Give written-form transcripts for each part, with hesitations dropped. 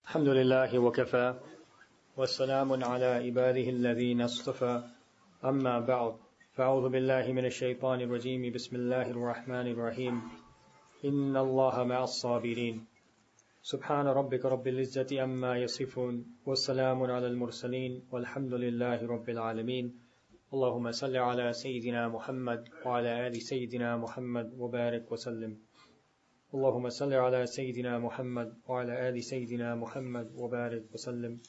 الحمد لله وكفى والسلام على عباده الذين اصطفى أما بعد فأعوذ بالله من الشيطان الرجيم بسم الله الرحمن الرحيم إن الله مع الصابرين سبحان ربك رب العزة أما يصفون والسلام على المرسلين والحمد لله رب العالمين اللهم صل على سيدنا محمد وعلى آل سيدنا محمد وبارك وسلم اللهم صل على سيدنا محمد وعلى آل سيدنا محمد وبارك وسلم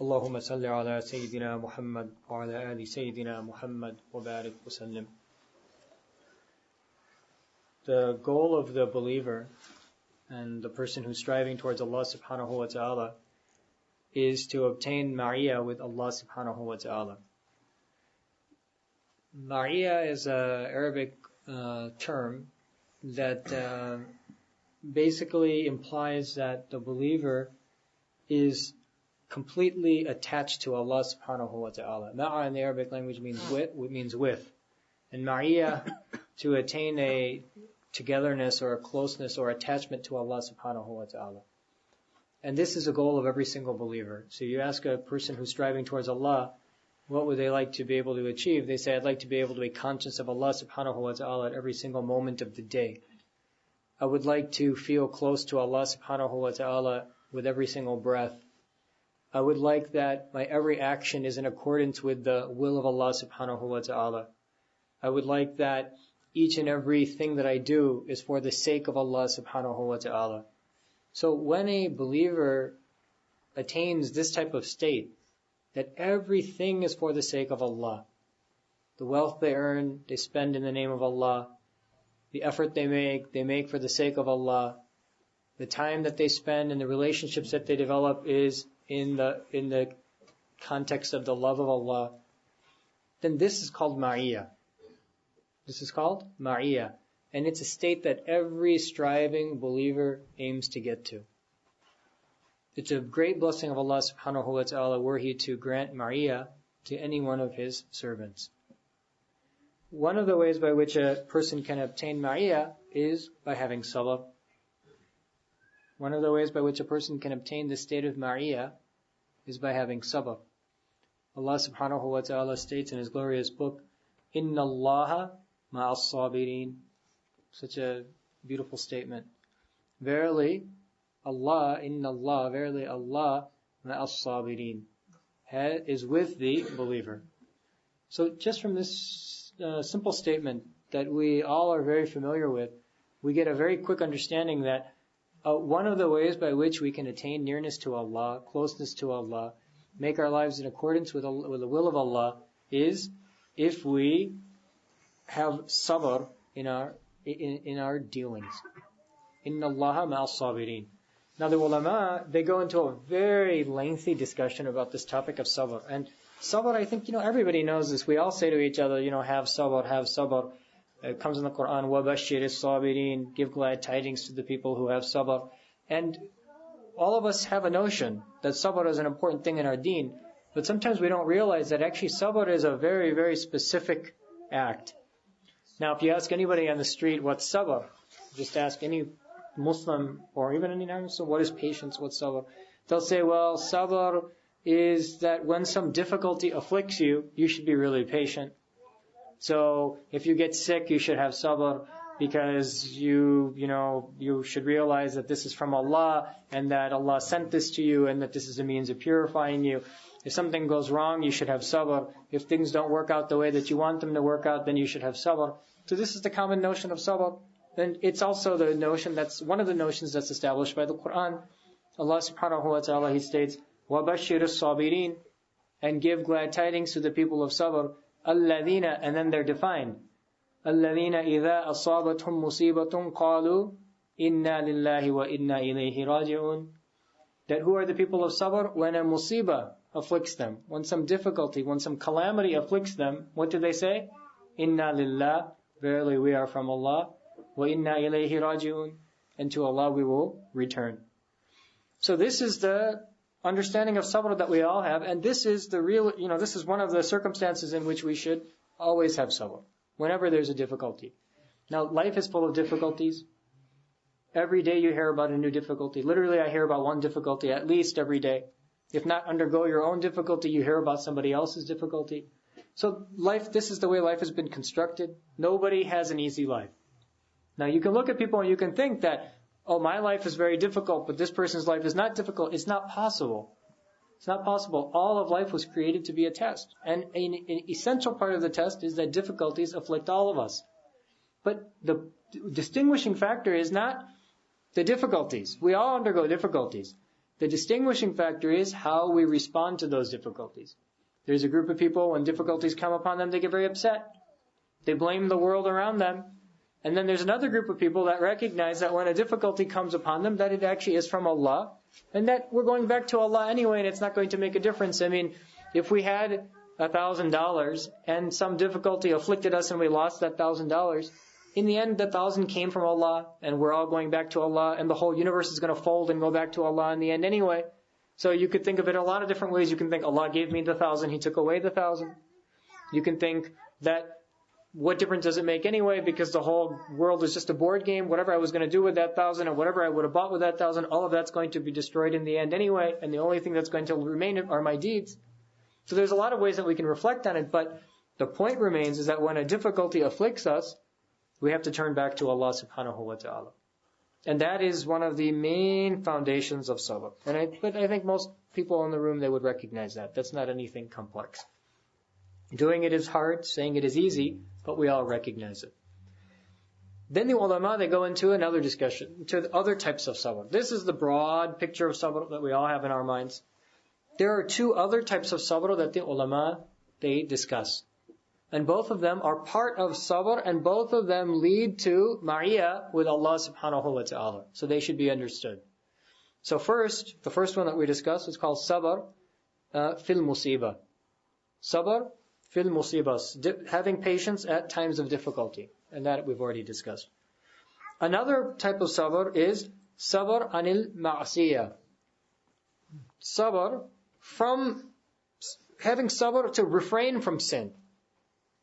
اللهم صل على سيدنا محمد وعلى آل سيدنا محمد وبارك وسلم. The goal of the believer and the person who's striving towards Allah subhanahu wa ta'ala is to obtain ma'iyah with Allah subhanahu wa ta'ala. Ma'iyah is an Arabic term that basically implies that the believer is completely attached to Allah subhanahu wa ta'ala. Ma'a in the Arabic language means with. And ma'iyah, to attain a togetherness or a closeness or attachment to Allah subhanahu wa ta'ala. And this is a goal of every single believer. So you ask a person who's striving towards Allah, what would they like to be able to achieve? They say, I'd like to be able to be conscious of Allah subhanahu wa ta'ala at every single moment of the day. I would like to feel close to Allah subhanahu wa ta'ala with every single breath. I would like that my every action is in accordance with the will of Allah subhanahu wa ta'ala. I would like that each and every thing that I do is for the sake of Allah subhanahu wa ta'ala. So when a believer attains this type of state, that everything is for the sake of Allah, the wealth they earn, they spend in the name of Allah, the effort they make for the sake of Allah, the time that they spend and the relationships that they develop is in the context of the love of Allah, then this is called ma'iyah. This is called ma'iyah. And it's a state that every striving believer aims to get to. It's a great blessing of Allah subhanahu wa ta'ala were He to grant ma'iyah to any one of His servants. One of the ways by which a person can obtain ma'iyah is by having sabr. One of the ways by which a person can obtain the state of ma'iyah is by having sabr. Allah subhanahu wa ta'ala states in His glorious book, Inna Allaha ma'as sabirin. Such a beautiful statement. Verily, Allah, Inna Allah, verily Allah ma'as sabirin, is with the believer. So just from this simple statement that we all are very familiar with, we get a very quick understanding that one of the ways by which we can attain nearness to Allah, closeness to Allah, make our lives in accordance with the will of Allah, is if we have sabr in our dealings. Inna Allaha ma'as sabirin. Now the ulama, they go into a very lengthy discussion about this topic of sabr. And sabr, I think, everybody knows this. We all say to each other, have sabr, have sabr. It comes in the Quran, وَبَشِّرِ الصَّابِرِينَ, give glad tidings to the people who have sabr. And all of us have a notion that sabr is an important thing in our deen, but sometimes we don't realize that actually sabr is a very, very specific act. Now, if you ask anybody on the street, what's sabr? Just ask any Muslim or even any non-Muslim, what is patience, what's sabr? They'll say, well, sabr is that when some difficulty afflicts you, you should be really patient. So if you get sick, you should have sabr because you should realize that this is from Allah and that Allah sent this to you and that this is a means of purifying you. If something goes wrong, you should have sabr. If things don't work out the way that you want them to work out, then you should have sabr. So this is the common notion of sabr. And it's also the notion that's one of the notions that's established by the Quran. Allah subhanahu wa ta'ala, He states, وَبَشِّرِ الصَّابِرِينَ, and give glad tidings to the people of sabr. الَّذِينَ, and then they're defined. الَّذِينَ إِذَا أَصَابَتْهُمْ مُصِيبَةٌ قَالُوا إِنَّا لِلَّهِ وَإِنَّا إِلَيْهِ رَاجِعُونَ. That who are the people of sabr? When a musibah afflicts them, when some difficulty, when some calamity afflicts them, what do they say? Inna lillah, verily we are from Allah, wa inna ilayhi raji'un, and to Allah we will return. So this is the understanding of sabr that we all have, and this is the real, this is one of the circumstances in which we should always have sabr, whenever there's a difficulty. Now, life is full of difficulties. Every day you hear about a new difficulty. Literally, I hear about one difficulty at least every day. If not undergo your own difficulty, you hear about somebody else's difficulty. So life, this is the way life has been constructed. Nobody has an easy life. Now you can look at people and you can think that, oh, my life is very difficult, but this person's life is not difficult. It's not possible. It's not possible. All of life was created to be a test. And an essential part of the test is that difficulties afflict all of us. But the distinguishing factor is not the difficulties. We all undergo difficulties. The distinguishing factor is how we respond to those difficulties. There's a group of people, when difficulties come upon them, they get very upset. They blame the world around them. And then there's another group of people that recognize that when a difficulty comes upon them, that it actually is from Allah, and that we're going back to Allah anyway, and it's not going to make a difference. I mean, if we had $1,000 and some difficulty afflicted us and we lost that $1,000, in the end, the 1,000 came from Allah, and we're all going back to Allah, and the whole universe is going to fold and go back to Allah in the end anyway. So you could think of it a lot of different ways. You can think, Allah gave me the 1,000, He took away the 1,000. You can think that, what difference does it make anyway, because the whole world is just a board game. Whatever I was going to do with that 1,000, or whatever I would have bought with that 1,000, all of that's going to be destroyed in the end anyway, and the only thing that's going to remain are my deeds. So there's a lot of ways that we can reflect on it, but the point remains is that when a difficulty afflicts us, we have to turn back to Allah subhanahu wa ta'ala. And that is one of the main foundations of sabr. But I think most people in the room, they would recognize that. That's not anything complex. Doing it is hard, saying it is easy, but we all recognize it. Then the ulama, they go into another discussion, to other types of sabr. This is the broad picture of sabr that we all have in our minds. There are two other types of sabr that the ulama, they discuss. And both of them are part of sabr, and both of them lead to ma'iyah with Allah subhanahu wa ta'ala. So they should be understood. So first, the first one that we discussed is called sabr fil musibah. Sabr fil musibas, having patience at times of difficulty. And that we've already discussed. Another type of sabr is sabr anil ma'asiyah. Sabr from having sabr to refrain from sin.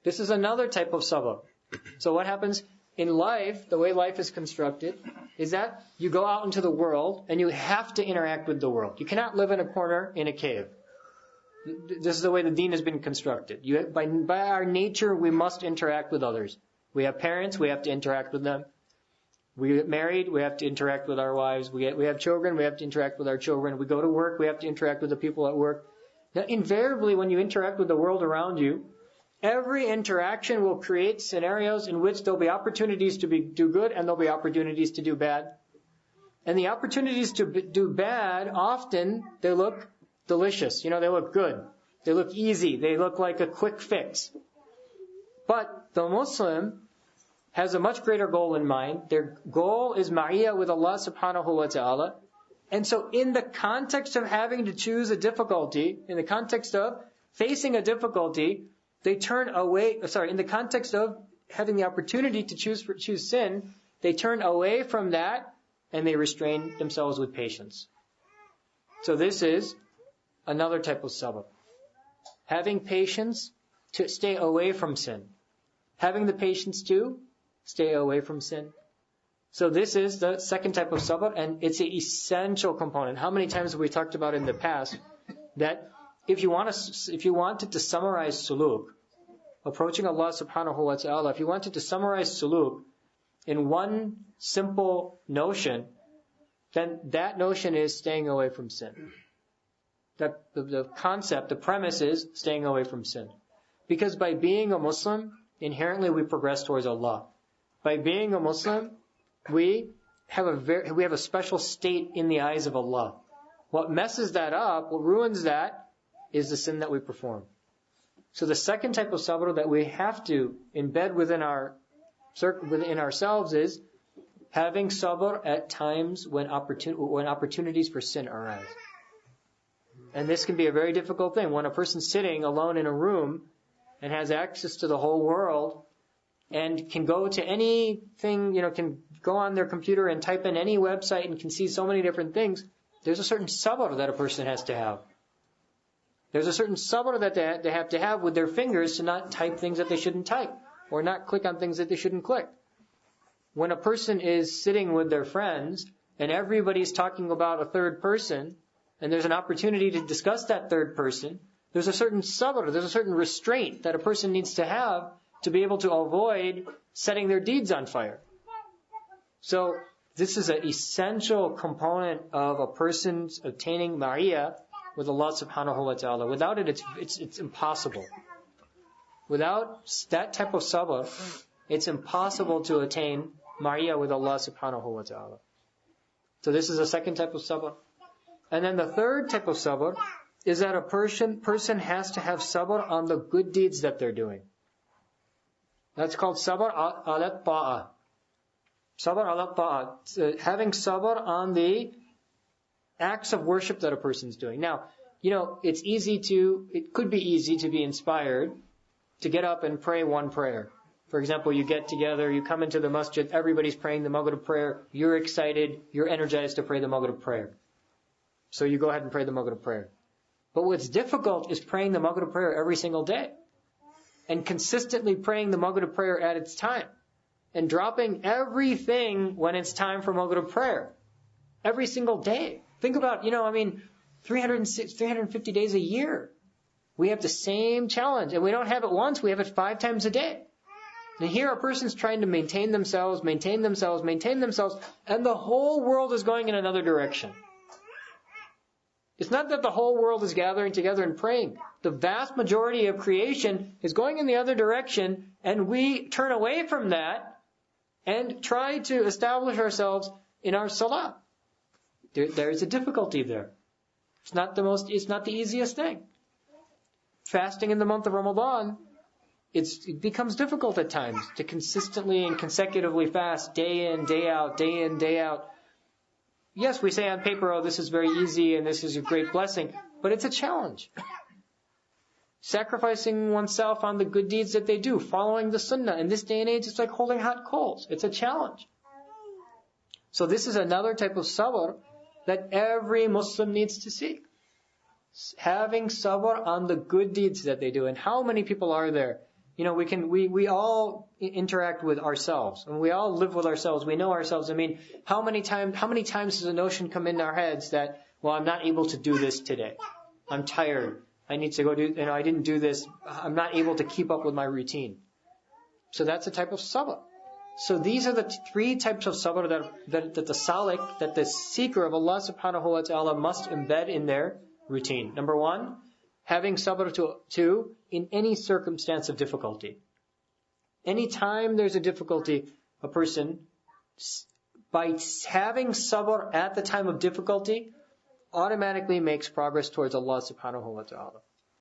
This is another type of sabr. So what happens in life, the way life is constructed, is that you go out into the world and you have to interact with the world. You cannot live in a corner in a cave. This is the way the deen has been constructed. By our nature, we must interact with others. We have parents, we have to interact with them. We get married, we have to interact with our wives. We have children, we have to interact with our children. We go to work, we have to interact with the people at work. Now, invariably, when you interact with the world around you, every interaction will create scenarios in which there'll be opportunities to do good and there'll be opportunities to do bad. And the opportunities to do bad, often, they look delicious. They look good. They look easy. They look like a quick fix. But the Muslim has a much greater goal in mind. Their goal is ma'iyah with Allah subhanahu wa ta'ala. And so in the context of having to choose a difficulty, in the context of facing a difficulty, they turn away, in the context of having the opportunity to choose sin, they turn away from that and they restrain themselves with patience. So this is another type of sabr. Having patience to stay away from sin. Having the patience to stay away from sin. So this is the second type of sabr, and it's an essential component. How many times have we talked about in the past that if you wanted to summarize suluk, approaching Allah subhanahu wa ta'ala, if you wanted to summarize suluk in one simple notion, then that notion is staying away from sin. That the concept, the premise is staying away from sin. Because by being a Muslim, inherently we progress towards Allah. By being a Muslim, we have a special state in the eyes of Allah. What messes that up, what ruins that, is the sin that we perform. So the second type of sabr that we have to embed within ourselves is having sabr at times when opportunities for sin arise. And this can be a very difficult thing. When a person's sitting alone in a room and has access to the whole world and can go to anything, can go on their computer and type in any website and can see so many different things, there's a certain sabr that a person has to have. There's a certain sabr that they have to have with their fingers to not type things that they shouldn't type or not click on things that they shouldn't click. when a person is sitting with their friends and everybody's talking about a third person, and there's an opportunity to discuss that third person, there's a certain sabr, there's a certain restraint that a person needs to have to be able to avoid setting their deeds on fire. So this is an essential component of a person's obtaining ma'iyah with Allah subhanahu wa ta'ala. Without it, it's impossible. Without that type of sabr, it's impossible to attain ma'iyah with Allah subhanahu wa ta'ala. So this is a second type of sabr. And then the third type of sabr is that a person has to have sabr on the good deeds that they're doing. That's called sabr ala ta'ah. Sabr ala ta'ah. Having sabr on the acts of worship that a person's doing. Now, it could be easy to be inspired to get up and pray one prayer. For example, you get together, you come into the masjid, everybody's praying the Maghrib prayer, you're excited, you're energized to pray the Maghrib prayer. So you go ahead and pray the Maghrib prayer. But what's difficult is praying the Maghrib prayer every single day. And consistently praying the Maghrib prayer at its time. And dropping everything when it's time for Maghrib prayer. Every single day. Think about, 350 days a year. We have the same challenge. And we don't have it once, we have it 5 times a day. And here a person's trying to maintain themselves, and the whole world is going in another direction. It's not that the whole world is gathering together and praying. The vast majority of creation is going in the other direction, and we turn away from that and try to establish ourselves in our salah. There's a difficulty there. It's not the easiest thing. Fasting in the month of Ramadan, it becomes difficult at times to consistently and consecutively fast day in, day out. Yes, we say on paper, oh, this is very easy and this is a great blessing, but it's a challenge. Sacrificing oneself on the good deeds that they do, following the sunnah. In this day and age, it's like holding hot coals. It's a challenge. So this is another type of sabr that every Muslim needs to seek. Having sabr on the good deeds that they do. And how many people are there? We all interact with ourselves, and we all live with ourselves. We know ourselves. How many times does a notion come in our heads that, well, I'm not able to do this today. I'm tired. I need to go do, I didn't do this. I'm not able to keep up with my routine. So that's a type of sabr. So these are the 3 types of sabr that the salik, that the seeker of Allah subhanahu wa ta'ala must embed in their routine. Number 1, having sabr to in any circumstance of difficulty. Anytime there's a difficulty, a person, by having sabr at the time of difficulty, automatically makes progress towards Allah subhanahu wa ta'ala.